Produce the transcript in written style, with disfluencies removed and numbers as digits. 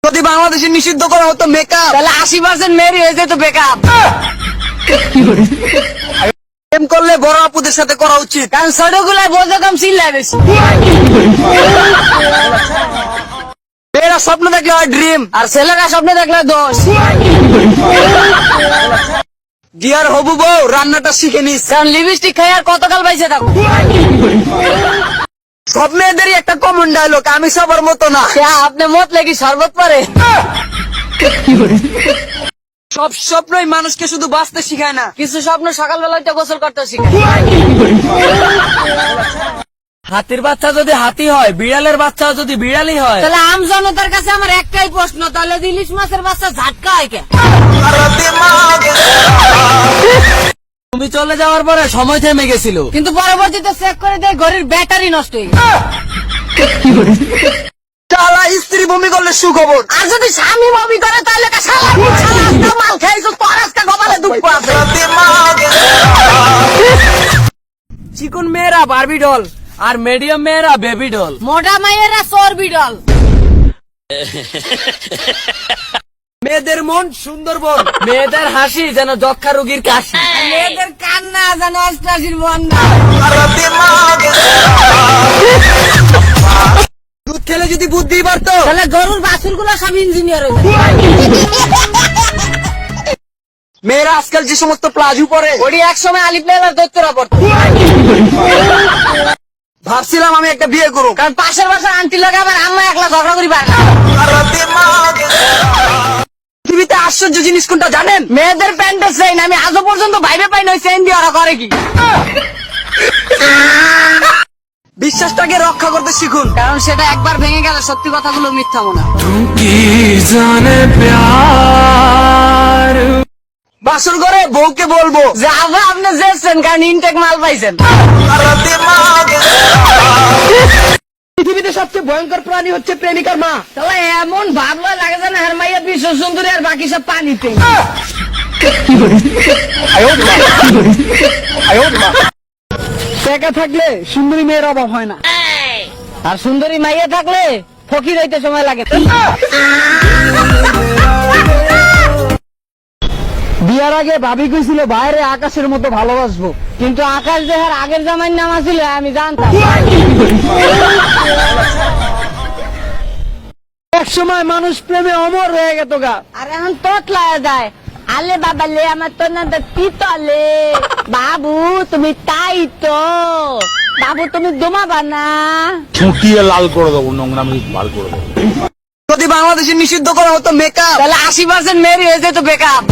যদি বাংলাদেশে নিষিদ্ধ করা হতো মেকআপ, তাহলে 80% মেয়েরই হয়ে যেত বেকআপ। প্রেম করলে বড় আপুদের সাথে করা উচিত। কারণ ছোটগুলাই বোঝা কম, চিল্লায় বেশি। মেয়েরা স্বপ্ন দেখলে হয় ড্রিম, আর ছেলেরা স্বপ্ন দেখলে দোষ। ডিয়ার হবু বউ রান্নাটা শিখে নিস, কারণ লিপস্টিক খাই আর কতকাল বাইসে থাকো। সব মেয়েদেরই একটা কমন ডায়লগ, আমি সবার মতো না। আপনি মত লেগে শরবত পারে। সব স্বপ্নই মানুষকে শুধু বাঁচতে শিখায় না, কিছু স্বপ্ন সকালবেলা উঠে গোসল করতে শিখে। হাতির বাচ্চা যদি হাতি হয়, বিড়ালের বাচ্চা যদি বিড়ালই হয়, তাহলে আম জনতার কাছে আমার একটাই প্রশ্ন, তাহলে ইলিশ মাছের বাচ্চা ঝাটকা হয় কেন? তুমি চলে যাওয়ার পরে সময় থেমে গেছিল, কিন্তু পরবর্তীতে চেক করে দেয় ঘড়ির ব্যাটারি নষ্ট হয়ে গেছে। শালা স্ত্রী বমি করলে সুখবর। আর যদি স্বামী বমি করে তাহলে মাল খাইছো, তোর আজকে কপালে দুঃখ আছে। চিকন মেয়েরা বারবি ডল আর মিডিয়াম মেয়েরা বেবি ডল। মোটা মাইয়েরা চর্বি ডল। মেয়েদের মন সুন্দরবন, মেয়েদের হাসি যেন যক্ষা রোগীর কাশি, মেয়েদের কান্না যেন অষ্টাশির বন্যা। দুধ খেলে যদি বুদ্ধি বাড়তো, তাহলে গরুর বাছুর গুলো সব ইঞ্জিনিয়ার হয়ে যাবে। মেয়েরা আজকাল যে সমস্ত প্লাজু পরে, ওটি একসময় আলিফ লাইলার দৈত্যরা পড়তো। ভাবছিলাম আমি একটা বিয়ে করব, কারণ পাশের বাসার আন্টি লোক আবার আম্মা একলা ঝগড়া করি পারে না। পৃথিবীতে আশ্চর্য জিনিস কোনটা জানেন? মেয়েদের প্যান্টের চেইন আমি আজও পর্যন্ত ভাইবে পাই না, ওই চেইন দিয়ে ওরা করে কি? বিশ্বাসটাকে রক্ষা করতে শিখুন, কারণ সেটা একবার ভেঙে গেলে সত্যি কথাগুলো মিথ্যা মনে হয়। বাসর ঘরে বউকে বলবো যে আবার আপনি যেছেন, কারণ ইনটেক মাল পাইছেন। পৃথিবীতে সবচেয়ে ভয়ঙ্কর প্রাণী হচ্ছে প্রেমিকার মা। তাহলে এমন ভাবলো লাগে যেন হের মাইয়া বিশ্ব সুন্দরী আর বাকি সব পানিতে। টাকা থাকলে সুন্দরী মেয়ের অভাব হয় না, আর সুন্দরী মাইয়া থাকলে ফকির হইতে সময় লাগে। বিয়ার আগে ভাবি কইছিল বাইরে আকাশের মতো ভালোবাসবো, কিন্তু আকাশ দেহার আগের জামাইয়ের নাম আছিল আমি জানতাম। এক সময় মানুষ প্রেমে অমর হয়ে গেত গা। আর এখন তোতলায় যায়, আলে বাবা লে আমার তো না পিতলে। বাবু তুমি তাই তো, বাবু তুমি দমাবা না। ঠুকিয়ে লাল করে দেবো, নোংরামি বার করে দেবো। যদি বাংলাদেশে নিষিদ্ধ করা হতো মেকআপ, তাহলে 80% মেয়েরই হয়ে যেত বেকআপ।